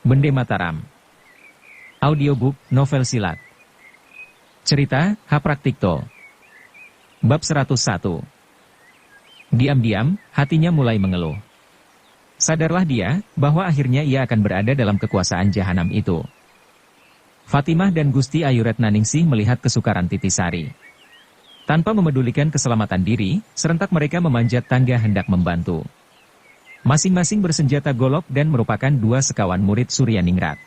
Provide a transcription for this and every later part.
Bende Mataram. Audiobook, novel silat. Cerita, H. Praktikto. Bab 101. Diam-diam, hatinya mulai mengeluh. Sadarlah dia, bahwa akhirnya ia akan berada dalam kekuasaan jahanam itu. Fatimah dan Gusti Ayu Retnaningsih melihat kesukaran Titisari. Tanpa memedulikan keselamatan diri, serentak mereka memanjat tangga hendak membantu. Masing-masing bersenjata golok dan merupakan dua sekawan murid Suryaningrat.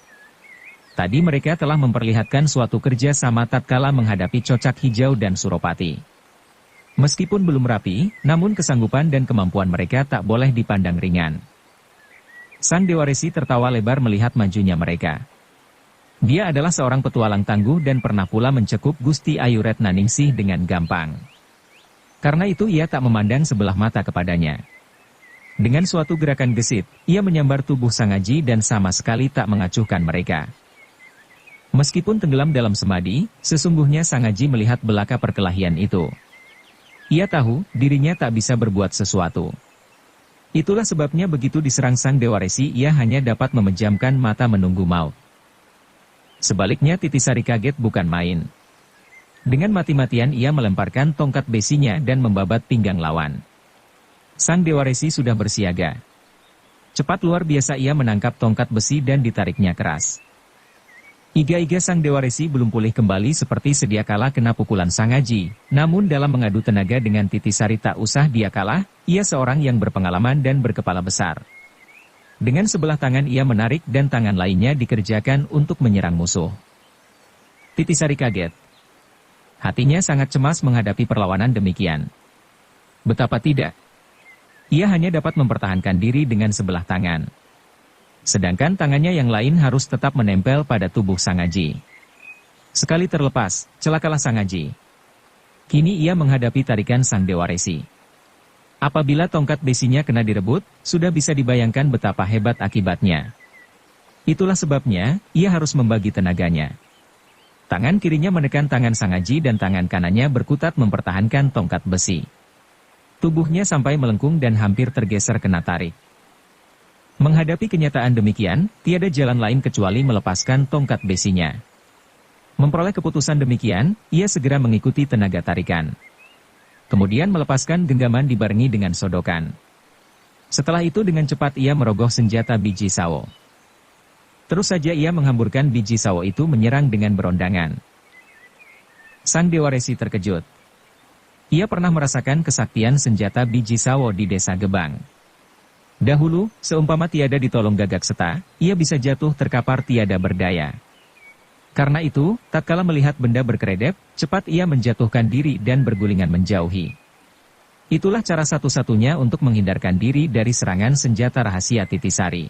Tadi mereka telah memperlihatkan suatu kerja sama tatkala menghadapi Cocak Hijau dan Suropati. Meskipun belum rapi, namun kesanggupan dan kemampuan mereka tak boleh dipandang ringan. Sang Dewa Resi tertawa lebar melihat majunya mereka. Dia adalah seorang petualang tangguh dan pernah pula mencekup Gusti Ayu Retnaningsih dengan gampang. Karena itu ia tak memandang sebelah mata kepadanya. Dengan suatu gerakan gesit, ia menyambar tubuh Sang Aji dan sama sekali tak mengacuhkan mereka. Meskipun tenggelam dalam semadi, sesungguhnya Sang Aji melihat belaka perkelahian itu. Ia tahu, dirinya tak bisa berbuat sesuatu. Itulah sebabnya begitu diserang Sang Dewa Resi ia hanya dapat memejamkan mata menunggu maut. Sebaliknya Titisari kaget bukan main. Dengan mati-matian ia melemparkan tongkat besinya dan membabat pinggang lawan. Sang Dewa Resi sudah bersiaga. Cepat luar biasa ia menangkap tongkat besi dan ditariknya keras. Iga-iga Sang Dewa Resi belum pulih kembali seperti sedia kala kena pukulan Sang Aji. Namun dalam mengadu tenaga dengan Titisari tak usah dia kalah, ia seorang yang berpengalaman dan berkepala besar. Dengan sebelah tangan ia menarik dan tangan lainnya dikerjakan untuk menyerang musuh. Titisari kaget. Hatinya sangat cemas menghadapi perlawanan demikian. Betapa tidak. Ia hanya dapat mempertahankan diri dengan sebelah tangan. Sedangkan tangannya yang lain harus tetap menempel pada tubuh Sang Aji. Sekali terlepas, celakalah Sang Aji. Kini ia menghadapi tarikan Sang Dewa Resi. Apabila tongkat besinya kena direbut, sudah bisa dibayangkan betapa hebat akibatnya. Itulah sebabnya, ia harus membagi tenaganya. Tangan kirinya menekan tangan Sang Aji dan tangan kanannya berkutat mempertahankan tongkat besi. Tubuhnya sampai melengkung dan hampir tergeser kena tarik. Menghadapi kenyataan demikian, tiada jalan lain kecuali melepaskan tongkat besinya. Memperoleh keputusan demikian, ia segera mengikuti tenaga tarikan. Kemudian melepaskan genggaman dibarengi dengan sodokan. Setelah itu dengan cepat ia merogoh senjata biji sawo. Terus saja ia menghamburkan biji sawo itu menyerang dengan berondangan. Sang Dewa Resi terkejut. Ia pernah merasakan kesaktian senjata biji sawo di Desa Gebang. Dahulu, seumpama tiada ditolong Gagak Seta, ia bisa jatuh terkapar tiada berdaya. Karena itu, tatkala melihat benda berkeredep, cepat ia menjatuhkan diri dan bergulingan menjauhi. Itulah cara satu-satunya untuk menghindarkan diri dari serangan senjata rahasia Titisari.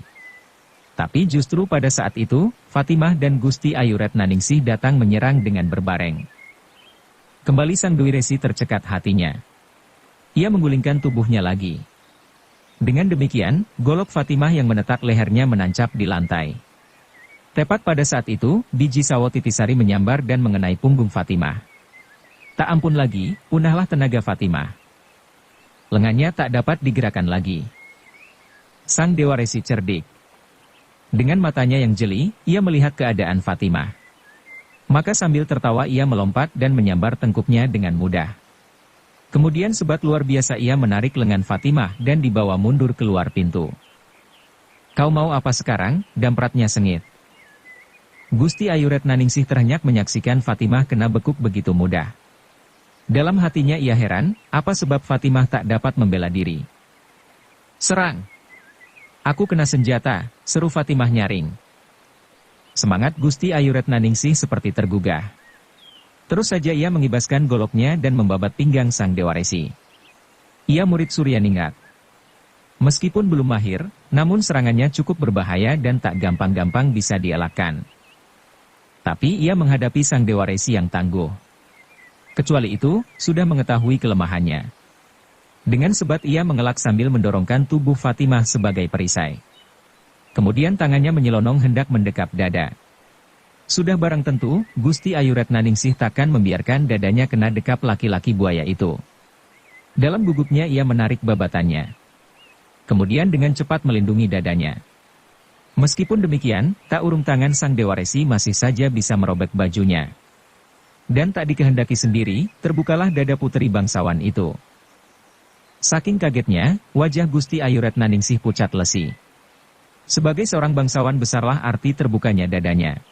Tapi justru pada saat itu, Fatimah dan Gusti Ayu Retnaningsih datang menyerang dengan berbareng. Kembali Sang Dewi Resi tercekat hatinya. Ia menggulingkan tubuhnya lagi. Dengan demikian, golok Fatimah yang menetak lehernya menancap di lantai. Tepat pada saat itu, biji sawo Titisari menyambar dan mengenai punggung Fatimah. Tak ampun lagi, punahlah tenaga Fatimah. Lengannya tak dapat digerakkan lagi. Sang Dewa Resi cerdik. Dengan matanya yang jeli, ia melihat keadaan Fatimah. Maka sambil tertawa ia melompat dan menyambar tengkuknya dengan mudah. Kemudian sebat luar biasa ia menarik lengan Fatimah dan dibawa mundur keluar pintu. Kau mau apa sekarang? Dampratnya sengit. Gusti Ayu Retnaningsih terhenyak menyaksikan Fatimah kena bekuk begitu mudah. Dalam hatinya ia heran, apa sebab Fatimah tak dapat membela diri. Serang! Aku kena senjata, seru Fatimah nyaring. Semangat Gusti Ayu Retnaningsih seperti tergugah. Terus saja ia mengibaskan goloknya dan membabat pinggang Sang Dewa Resi. Ia murid Suryaningrat. Meskipun belum mahir, namun serangannya cukup berbahaya dan tak gampang-gampang bisa dielakkan. Tapi ia menghadapi Sang Dewa Resi yang tangguh. Kecuali itu, sudah mengetahui kelemahannya. Dengan sebat ia mengelak sambil mendorongkan tubuh Fatimah sebagai perisai. Kemudian tangannya menyelonong hendak mendekap dada. Sudah barang tentu, Gusti Ayu Retnaningsih takkan membiarkan dadanya kena dekap laki-laki buaya itu. Dalam gugupnya ia menarik babatannya. Kemudian dengan cepat melindungi dadanya. Meskipun demikian, tak urung tangan sang Dewa Resi masih saja bisa merobek bajunya. Dan tak dikehendaki sendiri, terbukalah dada putri bangsawan itu. Saking kagetnya, wajah Gusti Ayu Retnaningsih pucat lesi. Sebagai seorang bangsawan besarlah arti terbukanya dadanya.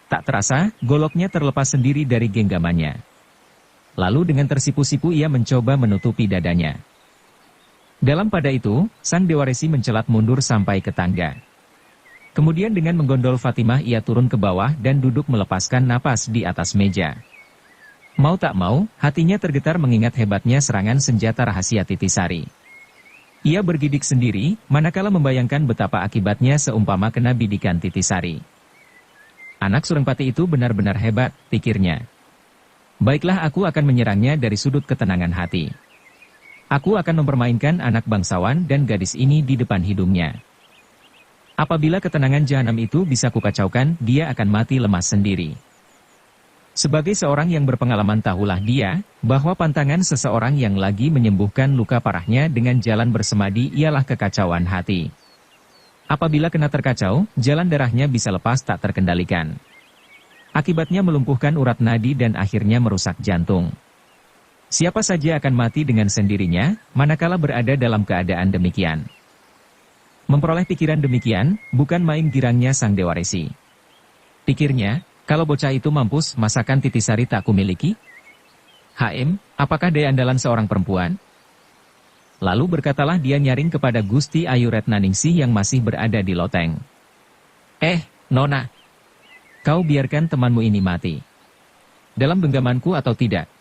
Tak terasa, goloknya terlepas sendiri dari genggamannya. Lalu dengan tersipu-sipu ia mencoba menutupi dadanya. Dalam pada itu, sang Dewa Resi mencelat mundur sampai ke tangga. Kemudian dengan menggondol Fatimah ia turun ke bawah dan duduk melepaskan napas di atas meja. Mau tak mau, hatinya tergetar mengingat hebatnya serangan senjata rahasia Titisari. Ia bergidik sendiri, manakala membayangkan betapa akibatnya seumpama kena bidikan Titisari. Anak Surengpati itu benar-benar hebat, pikirnya. Baiklah, aku akan menyerangnya dari sudut ketenangan hati. Aku akan mempermainkan anak bangsawan dan gadis ini di depan hidungnya. Apabila ketenangan jahanam itu bisa kukacaukan, dia akan mati lemas sendiri. Sebagai seorang yang berpengalaman tahulah dia, bahwa pantangan seseorang yang lagi menyembuhkan luka parahnya dengan jalan bersemadi ialah kekacauan hati. Apabila kena terkacau, jalan darahnya bisa lepas tak terkendalikan. Akibatnya melumpuhkan urat nadi dan akhirnya merusak jantung. Siapa saja akan mati dengan sendirinya, manakala berada dalam keadaan demikian. Memperoleh pikiran demikian, bukan main girangnya sang Dewa Resi. Pikirnya, kalau bocah itu mampus, masakan Titisari tak kumiliki? Apakah daya andalan seorang perempuan? Lalu berkatalah dia nyaring kepada Gusti Ayu Retnaningsih yang masih berada di loteng. Nona, kau biarkan temanmu ini mati. Dalam genggamanku atau tidak?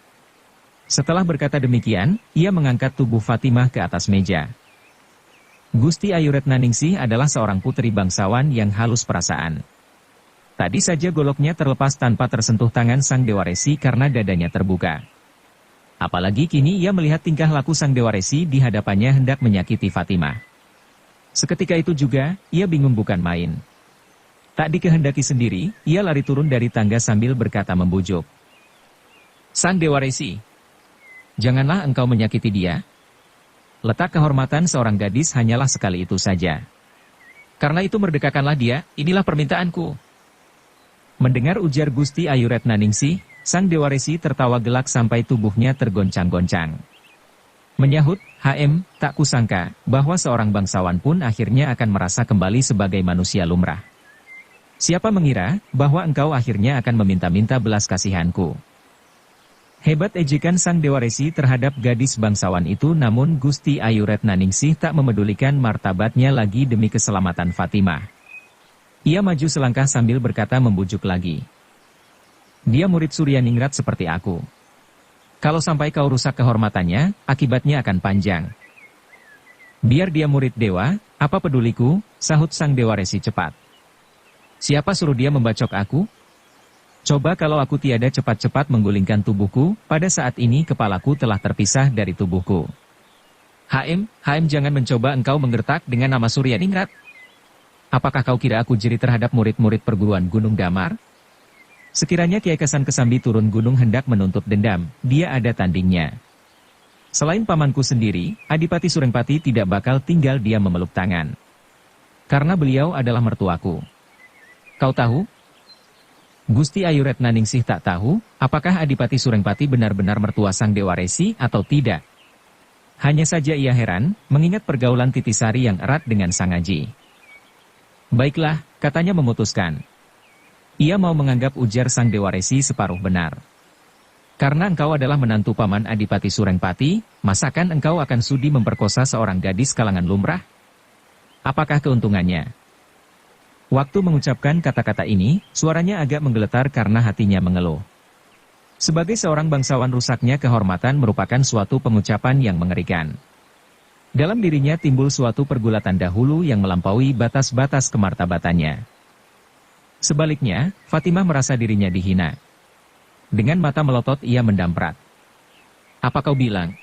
Setelah berkata demikian, ia mengangkat tubuh Fatimah ke atas meja. Gusti Ayu Retnaningsih adalah seorang putri bangsawan yang halus perasaan. Tadi saja goloknya terlepas tanpa tersentuh tangan sang Dewa Resi karena dadanya terbuka. Apalagi kini ia melihat tingkah laku sang Dewa Resi di hadapannya hendak menyakiti Fatimah. Seketika itu juga, ia bingung bukan main. Tak dikehendaki sendiri, ia lari turun dari tangga sambil berkata membujuk. Sang Dewa Resi, janganlah engkau menyakiti dia. Letak kehormatan seorang gadis hanyalah sekali itu saja. Karena itu merdekakanlah dia, inilah permintaanku. Mendengar ujar Gusti Ayu Retnaningsih, sang Dewa Resi tertawa gelak sampai tubuhnya tergoncang-goncang. Menyahut, tak kusangka, bahwa seorang bangsawan pun akhirnya akan merasa kembali sebagai manusia lumrah. Siapa mengira, bahwa engkau akhirnya akan meminta-minta belas kasihanku. Hebat ejekan sang Dewa Resi terhadap gadis bangsawan itu, namun Gusti Ayu Retnaningsih tak memedulikan martabatnya lagi demi keselamatan Fatimah. Ia maju selangkah sambil berkata membujuk lagi. Dia murid Suryaningrat seperti aku. Kalau sampai kau rusak kehormatannya, akibatnya akan panjang. Biar dia murid dewa, apa peduliku, sahut sang Dewa Resi cepat. Siapa suruh dia membacok aku? Coba kalau aku tiada cepat-cepat menggulingkan tubuhku, pada saat ini kepalaku telah terpisah dari tubuhku. Jangan mencoba engkau menggertak dengan nama Suryaningrat. Apakah kau kira aku jeri terhadap murid-murid perguruan Gunung Damar? Sekiranya Kiai Kesan Kesambi turun gunung hendak menuntut dendam, dia ada tandingnya. Selain pamanku sendiri, Adipati Surengpati tidak bakal tinggal dia memeluk tangan. Karena beliau adalah mertuaku. Kau tahu? Gusti Ayu Retnaningsih tak tahu, apakah Adipati Surengpati benar-benar mertua sang Dewa Resi atau tidak. Hanya saja ia heran, mengingat pergaulan Titisari yang erat dengan Sang Aji. Baiklah, katanya memutuskan. Ia mau menganggap ujar sang Dewa Resi separuh benar. Karena engkau adalah menantu paman Adipati Surengpati, masakan engkau akan sudi memperkosa seorang gadis kalangan lumrah? Apakah keuntungannya? Waktu mengucapkan kata-kata ini, suaranya agak menggeletar karena hatinya mengeluh. Sebagai seorang bangsawan, rusaknya kehormatan merupakan suatu pengucapan yang mengerikan. Dalam dirinya timbul suatu pergulatan dahulu yang melampaui batas-batas kemartabatannya. Sebaliknya, Fatimah merasa dirinya dihina. Dengan mata melotot ia mendamprat. Apa kau bilang?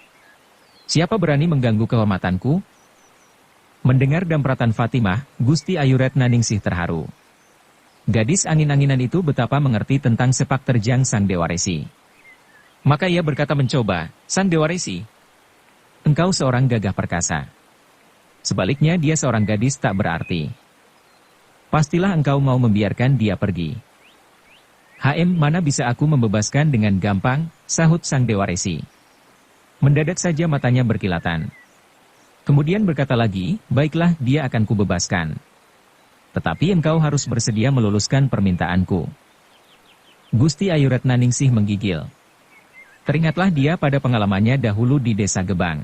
Siapa berani mengganggu kehormatanku? Mendengar dampratan Fatimah, Gusti Ayu Retnaningsih terharu. Gadis angin-anginan itu betapa mengerti tentang sepak terjang sang Dewa Resi. Maka ia berkata mencoba, sang Dewa Resi, engkau seorang gagah perkasa. Sebaliknya dia seorang gadis tak berarti. Pastilah engkau mau membiarkan dia pergi. Mana bisa aku membebaskan dengan gampang, sahut sang Dewa Resi. Mendadak saja matanya berkilatan. Kemudian berkata lagi, baiklah dia akan kubebaskan. Tetapi engkau harus bersedia meluluskan permintaanku. Gusti Ayu Retnaningsih menggigil. Teringatlah dia pada pengalamannya dahulu di Desa Gebang.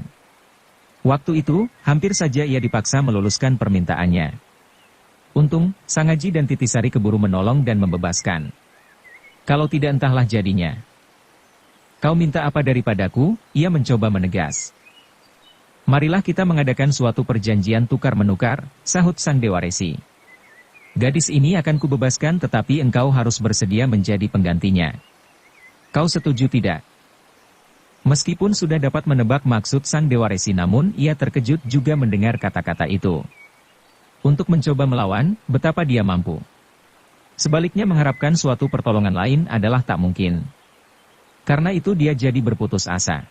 Waktu itu, hampir saja ia dipaksa meluluskan permintaannya. Untung, Sangaji dan Titisari keburu menolong dan membebaskan. Kalau tidak entahlah jadinya. Kau minta apa daripadaku? Ia mencoba menegas. Marilah kita mengadakan suatu perjanjian tukar-menukar, sahut sang Dewa Resi. Gadis ini akan kubebaskan tetapi engkau harus bersedia menjadi penggantinya. Kau setuju tidak? Meskipun sudah dapat menebak maksud sang Dewa Resi namun ia terkejut juga mendengar kata-kata itu. Untuk mencoba melawan, betapa dia mampu. Sebaliknya mengharapkan suatu pertolongan lain adalah tak mungkin. Karena itu dia jadi berputus asa.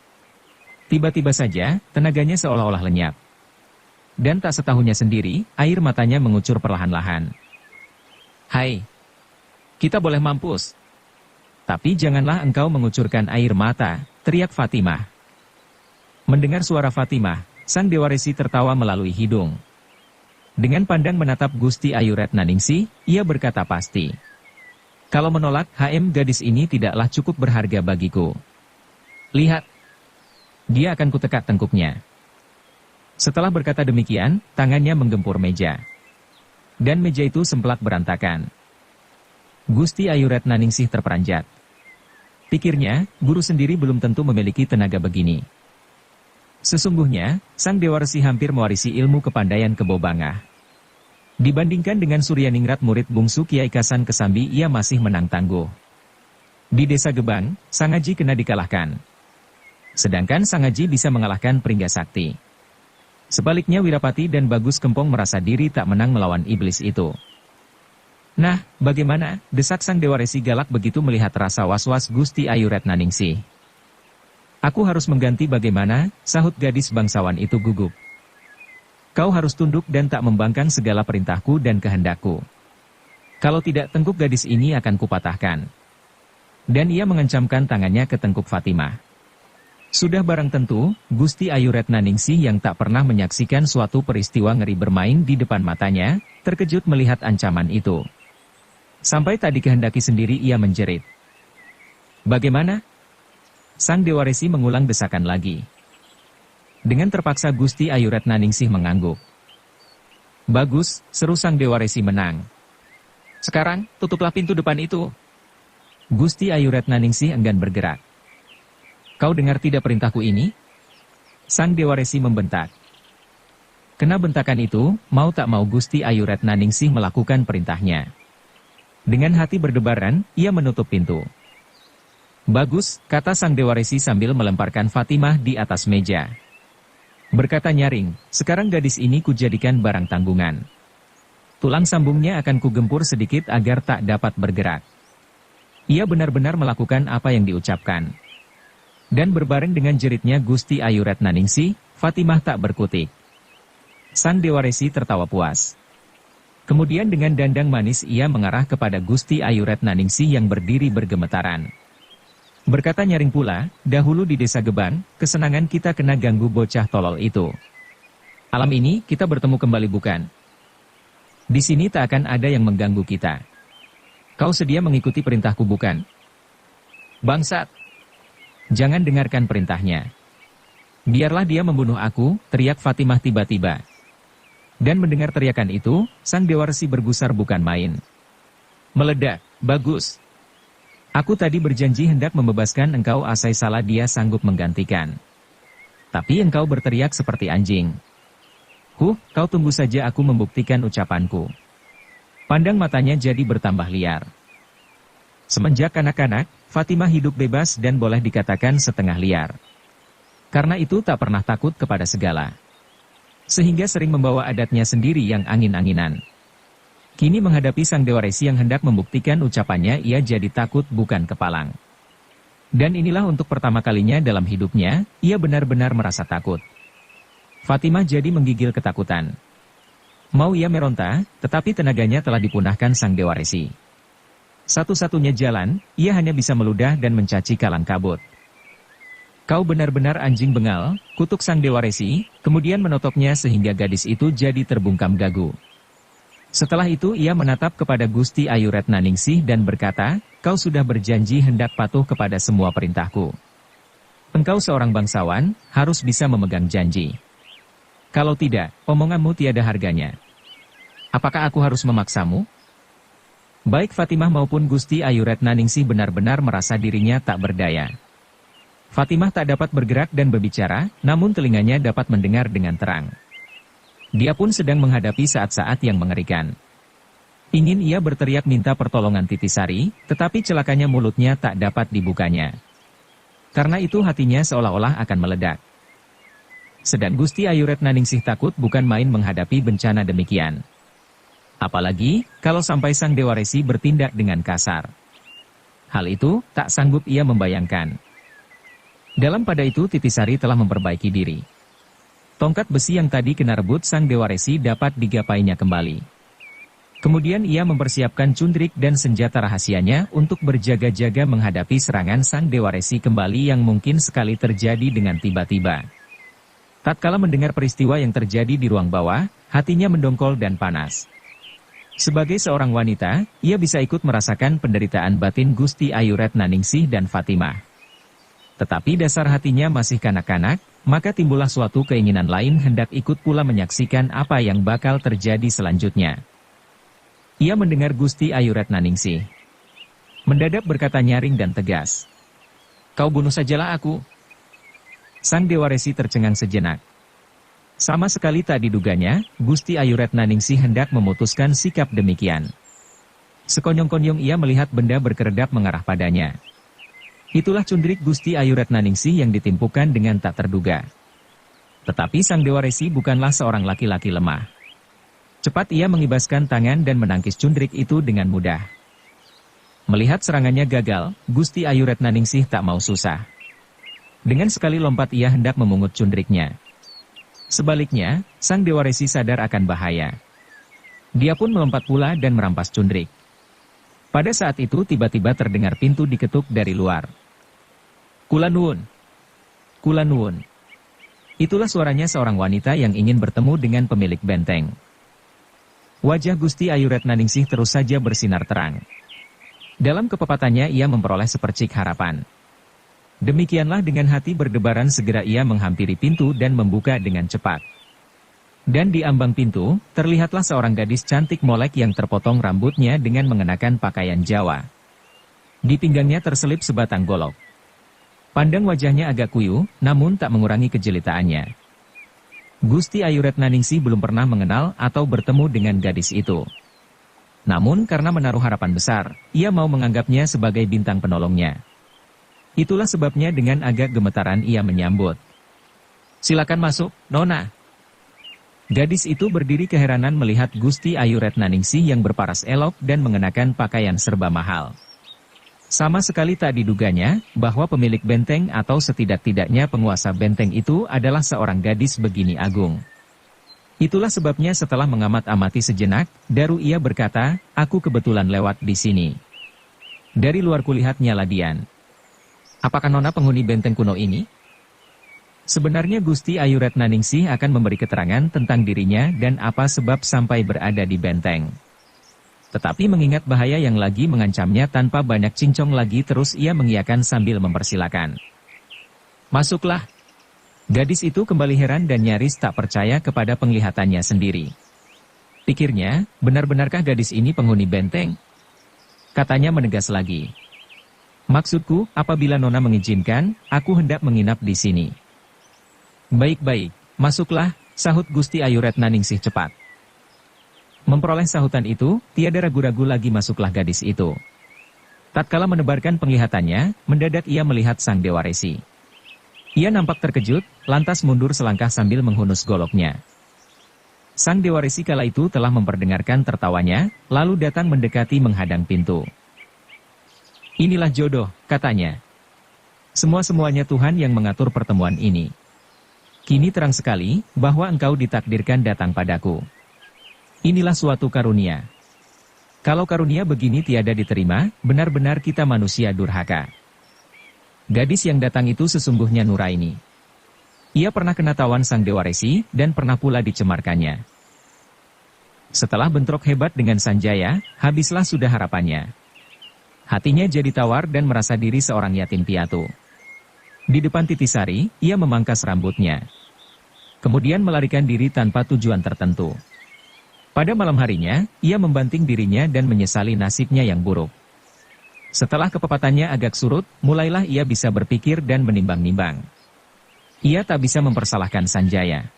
Tiba-tiba saja, tenaganya seolah-olah lenyap. Dan tak setahunya sendiri, air matanya mengucur perlahan-lahan. Hai, kita boleh mampus. Tapi janganlah engkau mengucurkan air mata, teriak Fatimah. Mendengar suara Fatimah, sang Dewa Resi tertawa melalui hidung. Dengan pandang menatap Gusti Ayu Retnaningsih, ia berkata pasti. Kalau menolak, gadis ini tidaklah cukup berharga bagiku. Lihat, dia akan kutekak tengkuknya. Setelah berkata demikian, tangannya menggempur meja. Dan meja itu semplak berantakan. Gusti Ayu Retnaningsih terperanjat. Pikirnya, guru sendiri belum tentu memiliki tenaga begini. Sesungguhnya, sang Dewa Resi hampir mewarisi ilmu kepandaian Kebo Bangah. Dibandingkan dengan Suryaningrat murid bungsu Kiai Kasan Kesambi ia masih menang tangguh. Di Desa Gebang, Sangaji kena dikalahkan. Sedangkan Sangaji bisa mengalahkan Pringgasakti. Sebaliknya Wirapati dan Bagus Kempong merasa diri tak menang melawan iblis itu. Nah, bagaimana? Desak sang Dewa Resi galak begitu melihat rasa was-was Gusti Ayu Retnaningsih. Aku harus mengganti bagaimana? Sahut gadis bangsawan itu gugup. Kau harus tunduk dan tak membangkang segala perintahku dan kehendakku. Kalau tidak tengkuk gadis ini akan kupatahkan. Dan ia mengencamkan tangannya ke tengkuk Fatimah. Sudah barang tentu, Gusti Ayu Retnaningsih yang tak pernah menyaksikan suatu peristiwa ngeri bermain di depan matanya, terkejut melihat ancaman itu. Sampai tak dikehendaki sendiri ia menjerit. Bagaimana? Sang Dewa Resi mengulang desakan lagi. Dengan terpaksa Gusti Ayu Retnaningsih mengangguk. Bagus, seru sang Dewa Resi menang. Sekarang, tutuplah pintu depan itu. Gusti Ayu Retnaningsih enggan bergerak. Kau dengar tidak perintahku ini? Sang Dewa Resi membentak. Kena bentakan itu, mau tak mau Gusti Ayu Retnaningsih melakukan perintahnya. Dengan hati berdebaran, ia menutup pintu. Bagus, kata sang Dewa Resi sambil melemparkan Fatimah di atas meja. Berkata nyaring, sekarang gadis ini kujadikan barang tanggungan. Tulang sambungnya akan kugempur sedikit agar tak dapat bergerak. Ia benar-benar melakukan apa yang diucapkan. Dan berbareng dengan jeritnya Gusti Ayu Retnaningsih, Fatimah tak berkutik. Sang Dewa Resi tertawa puas. Kemudian dengan dandang manis ia mengarah kepada Gusti Ayu Retnaningsih yang berdiri bergemetaran. Berkata nyaring pula, dahulu di Desa Gebang, kesenangan kita kena ganggu bocah tolol itu. Alam ini kita bertemu kembali bukan? Di sini tak akan ada yang mengganggu kita. Kau sedia mengikuti perintahku bukan? Bangsat! Jangan dengarkan perintahnya. Biarlah dia membunuh aku, teriak Fatimah tiba-tiba. Dan mendengar teriakan itu, sang Dewa Resi bergusar bukan main. Meledak, bagus. Aku tadi berjanji hendak membebaskan engkau asai salah dia sanggup menggantikan. Tapi engkau berteriak seperti anjing. Kau tunggu saja aku membuktikan ucapanku. Pandang matanya jadi bertambah liar. Semenjak kanak-kanak, Fatimah hidup bebas dan boleh dikatakan setengah liar. Karena itu tak pernah takut kepada segala. Sehingga sering membawa adatnya sendiri yang angin-anginan. Kini menghadapi sang Dewa Resi yang hendak membuktikan ucapannya ia jadi takut bukan kepalang. Dan inilah untuk pertama kalinya dalam hidupnya, ia benar-benar merasa takut. Fatimah jadi menggigil ketakutan. Mau ia meronta, tetapi tenaganya telah dipunahkan sang Dewa Resi. Satu-satunya jalan, ia hanya bisa meludah dan mencaci kalang kabut. Kau benar-benar anjing bengal, kutuk sang Dewa Resi, kemudian menotoknya sehingga gadis itu jadi terbungkam gagu. Setelah itu ia menatap kepada Gusti Ayu Retnaningsih dan berkata, kau sudah berjanji hendak patuh kepada semua perintahku. Engkau seorang bangsawan, harus bisa memegang janji. Kalau tidak, omonganmu tiada harganya. Apakah aku harus memaksamu? Baik Fatimah maupun Gusti Ayu Retnaningsih benar-benar merasa dirinya tak berdaya. Fatimah tak dapat bergerak dan berbicara, namun telinganya dapat mendengar dengan terang. Dia pun sedang menghadapi saat-saat yang mengerikan. Ingin ia berteriak minta pertolongan Titisari, tetapi celakanya mulutnya tak dapat dibukanya. Karena itu hatinya seolah-olah akan meledak. Sedang Gusti Ayu Retnaningsih takut bukan main menghadapi bencana demikian. Apalagi, kalau sampai sang Dewa Resi bertindak dengan kasar. Hal itu, tak sanggup ia membayangkan. Dalam pada itu Titisari telah memperbaiki diri. Tongkat besi yang tadi kena rebut sang Dewa Resi dapat digapainya kembali. Kemudian ia mempersiapkan cundrik dan senjata rahasianya untuk berjaga-jaga menghadapi serangan sang Dewa Resi kembali yang mungkin sekali terjadi dengan tiba-tiba. Tatkala mendengar peristiwa yang terjadi di ruang bawah, hatinya mendongkol dan panas. Sebagai seorang wanita, ia bisa ikut merasakan penderitaan batin Gusti Ayu Retnaningsih dan Fatimah. Tetapi dasar hatinya masih kanak-kanak, maka timbullah suatu keinginan lain hendak ikut pula menyaksikan apa yang bakal terjadi selanjutnya. Ia mendengar Gusti Ayu Retnaningsih mendadak berkata nyaring dan tegas, kau bunuh sajalah aku. Sang Dewa Resi tercengang sejenak. Sama sekali tak diduganya, Gusti Ayu Retnaningsih hendak memutuskan sikap demikian. Sekonyong-konyong ia melihat benda berkeredap mengarah padanya. Itulah cundrik Gusti Ayu Retnaningsih yang ditimpukan dengan tak terduga. Tetapi sang Dewa Resi bukanlah seorang laki-laki lemah. Cepat ia mengibaskan tangan dan menangkis cundrik itu dengan mudah. Melihat serangannya gagal, Gusti Ayu Retnaningsih tak mau susah. Dengan sekali lompat ia hendak memungut cundriknya. Sebaliknya, sang Dewa Resi sadar akan bahaya. Dia pun melompat pula dan merampas cundrik. Pada saat itu tiba-tiba terdengar pintu diketuk dari luar. Kula nuwun. Kula nuwun. Itulah suaranya seorang wanita yang ingin bertemu dengan pemilik benteng. Wajah Gusti Ayu Retnaningsih terus saja bersinar terang. Dalam kepepatannya ia memperoleh sepercik harapan. Demikianlah dengan hati berdebaran segera ia menghampiri pintu dan membuka dengan cepat. Dan di ambang pintu, terlihatlah seorang gadis cantik molek yang terpotong rambutnya dengan mengenakan pakaian Jawa. Di pinggangnya terselip sebatang golok. Pandang wajahnya agak kuyu, namun tak mengurangi kejelitaannya. Gusti Ayu Retnaningsih belum pernah mengenal atau bertemu dengan gadis itu. Namun karena menaruh harapan besar, ia mau menganggapnya sebagai bintang penolongnya. Itulah sebabnya dengan agak gemetaran ia menyambut. Silakan masuk, Nona. Gadis itu berdiri keheranan melihat Gusti Ayu Retnaningsih yang berparas elok dan mengenakan pakaian serba mahal. Sama sekali tak diduganya bahwa pemilik benteng atau setidak-tidaknya penguasa benteng itu adalah seorang gadis begini agung. Itulah sebabnya setelah mengamat-amati sejenak, daru ia berkata, aku kebetulan lewat di sini. Dari luar kulihat nyala Dian. Apakah Nona penghuni benteng kuno ini? Sebenarnya Gusti Ayu Retnaningsih akan memberi keterangan tentang dirinya dan apa sebab sampai berada di benteng. Tetapi mengingat bahaya yang lagi mengancamnya tanpa banyak cincong lagi terus ia mengiyakan sambil mempersilakan. Masuklah. Gadis itu kembali heran dan nyaris tak percaya kepada penglihatannya sendiri. Pikirnya, benar-benarkah gadis ini penghuni benteng? Katanya menegas lagi. Maksudku, apabila Nona mengizinkan, aku hendak menginap di sini. Baik-baik, masuklah, sahut Gusti Ayu Retnaningsih cepat. Memperoleh sahutan itu, tiada ragu-ragu lagi masuklah gadis itu. Tatkala menebarkan penglihatannya, mendadak ia melihat sang Dewa Resi. Ia nampak terkejut, lantas mundur selangkah sambil menghunus goloknya. Sang Dewa Resi kala itu telah memperdengarkan tertawanya, lalu datang mendekati menghadang pintu. Inilah jodoh, katanya. Semua-semuanya Tuhan yang mengatur pertemuan ini. Kini terang sekali, bahwa engkau ditakdirkan datang padaku. Inilah suatu karunia. Kalau karunia begini tiada diterima, benar-benar kita manusia durhaka. Gadis yang datang itu sesungguhnya Nuraini. Ia pernah kena tawan sang Dewa Resi, dan pernah pula dicemarkannya. Setelah bentrok hebat dengan Sanjaya, habislah sudah harapannya. Hatinya jadi tawar dan merasa diri seorang yatim piatu. Di depan Titisari, ia memangkas rambutnya. Kemudian melarikan diri tanpa tujuan tertentu. Pada malam harinya, ia membanting dirinya dan menyesali nasibnya yang buruk. Setelah kepepatannya agak surut, mulailah ia bisa berpikir dan menimbang-nimbang. Ia tak bisa mempersalahkan Sanjaya.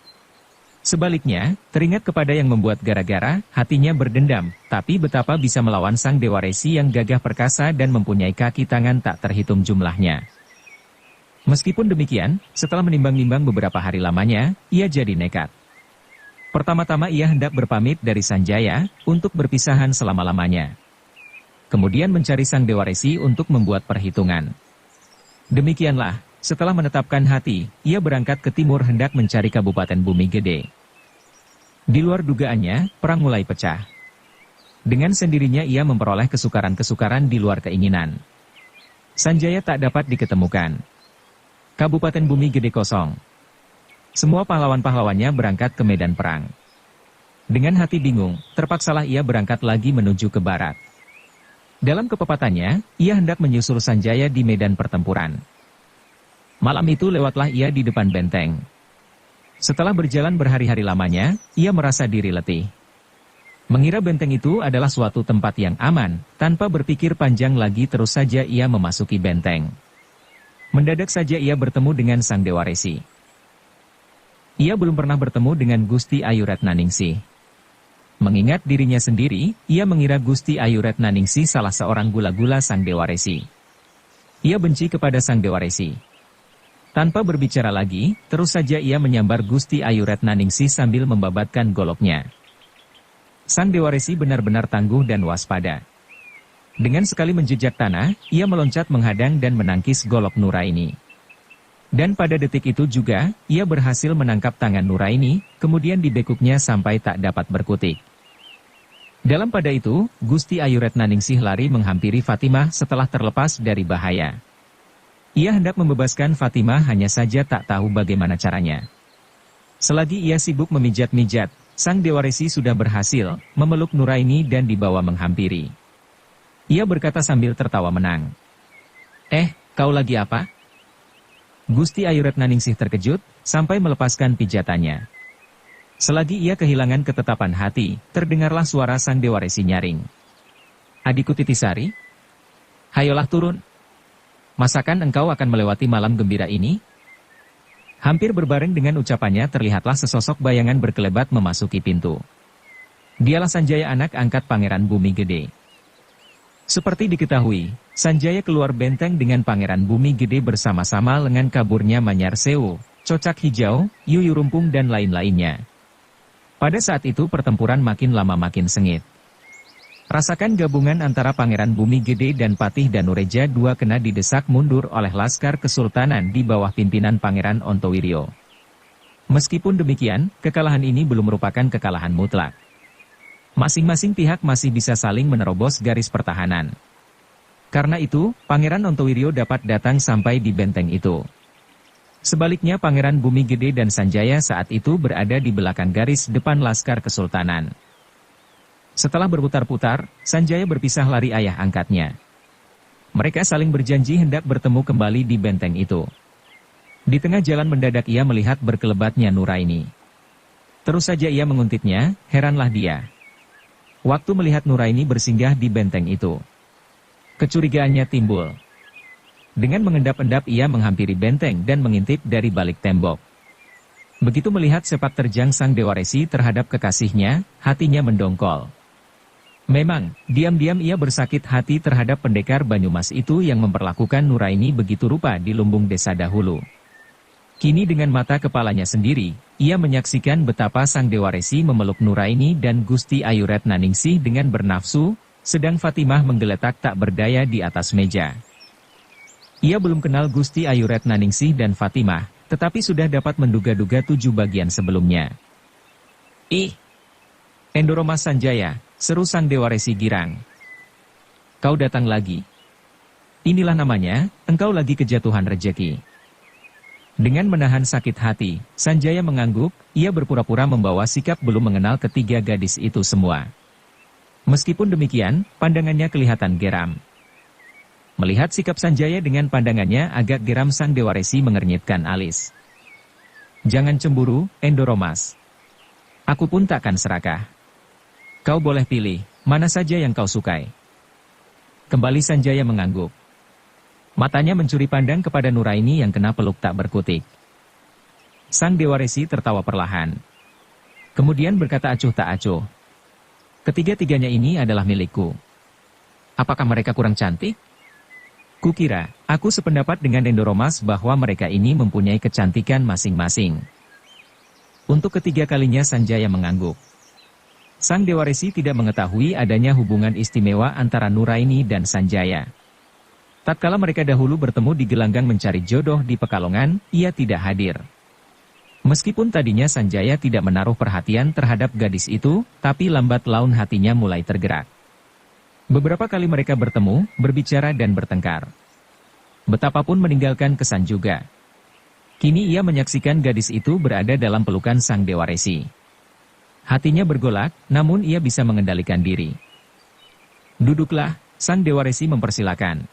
Sebaliknya, teringat kepada yang membuat gara-gara, hatinya berdendam, tapi betapa bisa melawan sang Dewa Resi yang gagah perkasa dan mempunyai kaki tangan tak terhitung jumlahnya. Meskipun demikian, setelah menimbang-nimbang beberapa hari lamanya, ia jadi nekat. Pertama-tama ia hendak berpamit dari Sanjaya, untuk berpisahan selama-lamanya. Kemudian mencari sang Dewa Resi untuk membuat perhitungan. Demikianlah, setelah menetapkan hati, ia berangkat ke timur hendak mencari Kabupaten Bumi Gede. Di luar dugaannya, perang mulai pecah. Dengan sendirinya ia memperoleh kesukaran-kesukaran di luar keinginan. Sanjaya tak dapat diketemukan. Kabupaten Bumi Gede kosong. Semua pahlawan-pahlawannya berangkat ke medan perang. Dengan hati bingung, terpaksalah ia berangkat lagi menuju ke barat. Dalam kepepatannya, ia hendak menyusul Sanjaya di medan pertempuran. Malam itu lewatlah ia di depan benteng. Setelah berjalan berhari-hari lamanya, ia merasa diri letih. Mengira benteng itu adalah suatu tempat yang aman, tanpa berpikir panjang lagi terus saja ia memasuki benteng. Mendadak saja ia bertemu dengan sang Dewa Resi. Ia belum pernah bertemu dengan Gusti Ayu Retnaningsih. Mengingat dirinya sendiri, ia mengira Gusti Ayu Retnaningsih salah seorang gula-gula sang Dewa Resi. Ia benci kepada sang Dewa Resi. Tanpa berbicara lagi, terus saja ia menyambar Gusti Ayu Retnaningsih sambil membabatkan goloknya. Sang Dewa Resi benar-benar tangguh dan waspada. Dengan sekali menjejak tanah, ia meloncat menghadang dan menangkis golok Nuraini. Dan pada detik itu juga, ia berhasil menangkap tangan Nuraini, kemudian dibekuknya sampai tak dapat berkutik. Dalam pada itu, Gusti Ayu Retnaningsih lari menghampiri Fatimah setelah terlepas dari bahaya. Ia hendak membebaskan Fatimah, hanya saja tak tahu bagaimana caranya. Selagi ia sibuk memijat-mijat, sang Dewa Resi sudah berhasil memeluk Nuraini dan dibawa menghampiri. Ia berkata sambil tertawa menang. Kau lagi apa? Gusti Ayu Retnaningsih terkejut, sampai melepaskan pijatannya. Selagi ia kehilangan ketetapan hati, terdengarlah suara sang Dewa Resi nyaring. Adikku Titisari? Hayolah turun. Masakan engkau akan melewati malam gembira ini? Hampir berbareng dengan ucapannya terlihatlah sesosok bayangan berkelebat memasuki pintu. Dialah Sanjaya, anak angkat Pangeran Bumi Gede. Seperti diketahui, Sanjaya keluar benteng dengan Pangeran Bumi Gede bersama-sama lengan kaburnya Manyar Sewu, Cocak Hijau, Yuyu Rumpung dan lain-lainnya. Pada saat itu pertempuran makin lama makin sengit. Rasakan gabungan antara Pangeran Bumi Gede dan Patih Danureja II kena didesak mundur oleh Laskar Kesultanan di bawah pimpinan Pangeran Ontowiryo. Meskipun demikian, kekalahan ini belum merupakan kekalahan mutlak. Masing-masing pihak masih bisa saling menerobos garis pertahanan. Karena itu, Pangeran Ontowiryo dapat datang sampai di benteng itu. Sebaliknya Pangeran Bumi Gede dan Sanjaya saat itu berada di belakang garis depan Laskar Kesultanan. Setelah berputar-putar, Sanjaya berpisah lari ayah angkatnya. Mereka saling berjanji hendak bertemu kembali di benteng itu. Di tengah jalan mendadak ia melihat berkelebatnya Nuraini. Terus saja ia menguntitnya, heranlah dia. Waktu melihat Nuraini bersinggah di benteng itu, kecurigaannya timbul. Dengan mengendap-endap ia menghampiri benteng dan mengintip dari balik tembok. Begitu melihat sepak terjang sang Dewa Resi terhadap kekasihnya, hatinya mendongkol. Memang, diam-diam ia bersakit hati terhadap pendekar Banyumas itu yang memperlakukan Nuraini begitu rupa di lumbung desa dahulu. Kini dengan mata kepalanya sendiri, ia menyaksikan betapa sang Dewa Resi memeluk Nuraini dan Gusti Ayu Retnaningsih dengan bernafsu, sedang Fatimah menggeletak tak berdaya di atas meja. Ia belum kenal Gusti Ayu Retnaningsih dan Fatimah, tetapi sudah dapat menduga-duga 7 bagian sebelumnya. Endoromas Sanjaya, seru sang Dewa Resi girang. Kau datang lagi. Inilah namanya, engkau lagi kejatuhan rejeki. Dengan menahan sakit hati, Sanjaya mengangguk, ia berpura-pura membawa sikap belum mengenal ketiga gadis itu semua. Meskipun demikian, pandangannya kelihatan geram. Melihat sikap Sanjaya dengan pandangannya agak geram, sang Dewa Resi mengernyitkan alis. Jangan cemburu, Endoromas. Aku pun takkan serakah. Kau boleh pilih, mana saja yang kau sukai. Kembali Sanjaya mengangguk. Matanya mencuri pandang kepada Nuraini yang kena peluk tak berkutik. Sang Dewa Resi tertawa perlahan. Kemudian berkata acuh tak acuh. Ketiga-tiganya ini adalah milikku. Apakah mereka kurang cantik? Kukira, aku sependapat dengan Endoromas bahwa mereka ini mempunyai kecantikan masing-masing. Untuk ketiga kalinya Sanjaya mengangguk. Sang Dewa Resi tidak mengetahui adanya hubungan istimewa antara Nuraini dan Sanjaya. Tatkala mereka dahulu bertemu di gelanggang mencari jodoh di Pekalongan, ia tidak hadir. Meskipun tadinya Sanjaya tidak menaruh perhatian terhadap gadis itu, tapi lambat laun hatinya mulai tergerak. Beberapa kali mereka bertemu, berbicara dan bertengkar. Betapapun meninggalkan kesan juga. Kini ia menyaksikan gadis itu berada dalam pelukan sang Dewa Resi. Hatinya bergolak, namun ia bisa mengendalikan diri. Duduklah, sang Dewa Resi mempersilakan.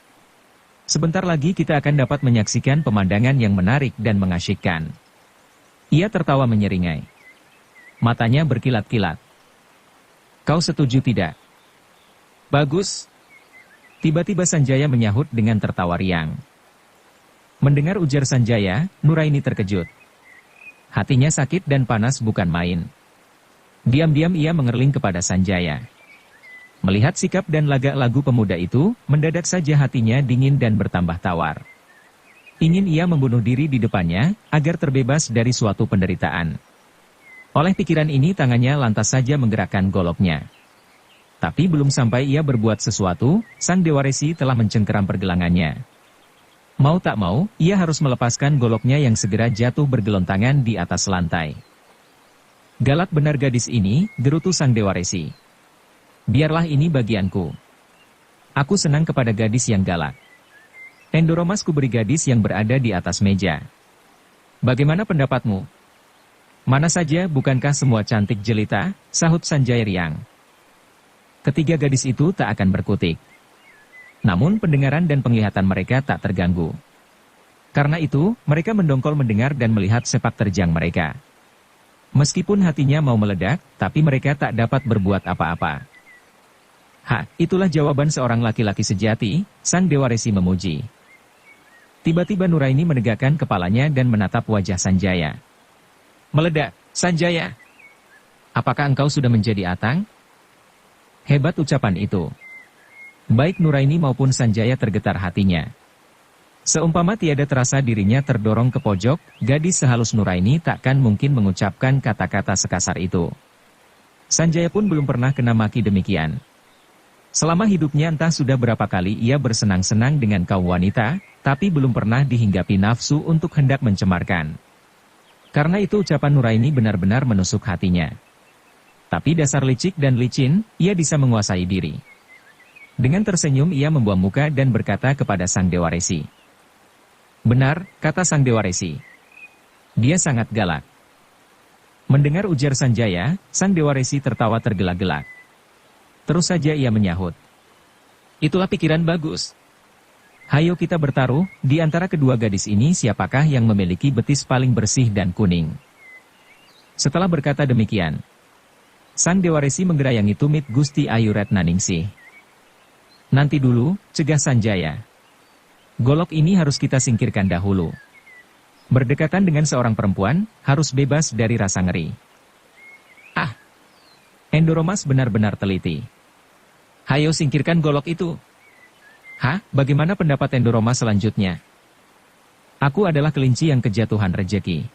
Sebentar lagi kita akan dapat menyaksikan pemandangan yang menarik dan mengasyikkan. Ia tertawa menyeringai. Matanya berkilat-kilat. Kau setuju tidak? Bagus. Tiba-tiba Sanjaya menyahut dengan tertawa riang. Mendengar ujar Sanjaya, Nuraini terkejut. Hatinya sakit dan panas bukan main. Diam-diam ia mengerling kepada Sanjaya. Melihat sikap dan lagak lagu pemuda itu, mendadak saja hatinya dingin dan bertambah tawar. Ingin ia membunuh diri di depannya, agar terbebas dari suatu penderitaan. Oleh pikiran ini tangannya lantas saja menggerakkan goloknya. Tapi belum sampai ia berbuat sesuatu, sang Dewa Resi telah mencengkeram pergelangannya. Mau tak mau, ia harus melepaskan goloknya yang segera jatuh bergelontangan di atas lantai. Galak benar gadis ini, gerutu sang Dewa Resi. Biarlah ini bagianku. Aku senang kepada gadis yang galak. Endoromas ku beri gadis yang berada di atas meja. Bagaimana pendapatmu? Mana saja bukankah semua cantik jelita, sahut Sanjaya riang. Ketiga gadis itu tak akan berkutik. Namun pendengaran dan penglihatan mereka tak terganggu. Karena itu, mereka mendongkol mendengar dan melihat sepak terjang mereka. Meskipun hatinya mau meledak, tapi mereka tak dapat berbuat apa-apa. Itulah jawaban seorang laki-laki sejati, sang Dewa Resi memuji. Tiba-tiba Nuraini menegakkan kepalanya dan menatap wajah Sanjaya. Meledak, Sanjaya. Apakah engkau sudah menjadi atang? Hebat ucapan itu. Baik Nuraini maupun Sanjaya tergetar hatinya. Seumpama tiada terasa dirinya terdorong ke pojok, gadis sehalus Nuraini takkan mungkin mengucapkan kata-kata sekasar itu. Sanjaya pun belum pernah kena maki demikian. Selama hidupnya entah sudah berapa kali ia bersenang-senang dengan kaum wanita, tapi belum pernah dihinggapi nafsu untuk hendak mencemarkan. Karena itu ucapan Nuraini benar-benar menusuk hatinya. Tapi dasar licik dan licin, ia bisa menguasai diri. Dengan tersenyum ia membuang muka dan berkata kepada sang Dewa Resi. Benar, kata sang Dewa Resi. Dia sangat galak. Mendengar ujar Sanjaya, sang Dewa Resi tertawa tergelak-gelak. Terus saja ia menyahut. Itulah pikiran bagus. Hayo kita bertaruh, di antara kedua gadis ini siapakah yang memiliki betis paling bersih dan kuning. Setelah berkata demikian, sang Dewa Resi menggerayangi tumit Gusti Ayu Retnaningsih. Nanti dulu, cegah Sanjaya. Golok ini harus kita singkirkan dahulu. Berdekatan dengan seorang perempuan, harus bebas dari rasa ngeri. Endoromas benar-benar teliti. Hayo singkirkan golok itu. Bagaimana pendapat Endoromas selanjutnya? Aku adalah kelinci yang kejatuhan rejeki.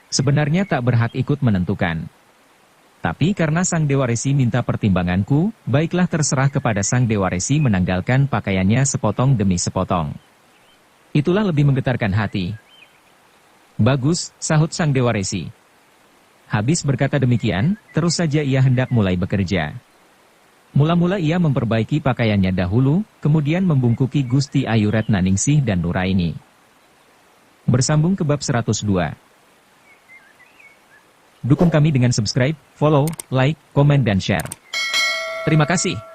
Sebenarnya tak berhak ikut menentukan. Tapi karena sang Dewa Resi minta pertimbanganku, baiklah terserah kepada sang Dewa Resi menanggalkan pakaiannya sepotong demi sepotong. Itulah lebih menggetarkan hati. Bagus, sahut sang Dewa Resi. Habis berkata demikian, terus saja ia hendak mulai bekerja. Mula-mula ia memperbaiki pakaiannya dahulu, kemudian membungkuki Gusti Ayu Retnaningsih dan Nuraini. Bersambung ke bab 102. Dukung kami dengan subscribe, follow, like, komen dan share. Terima kasih.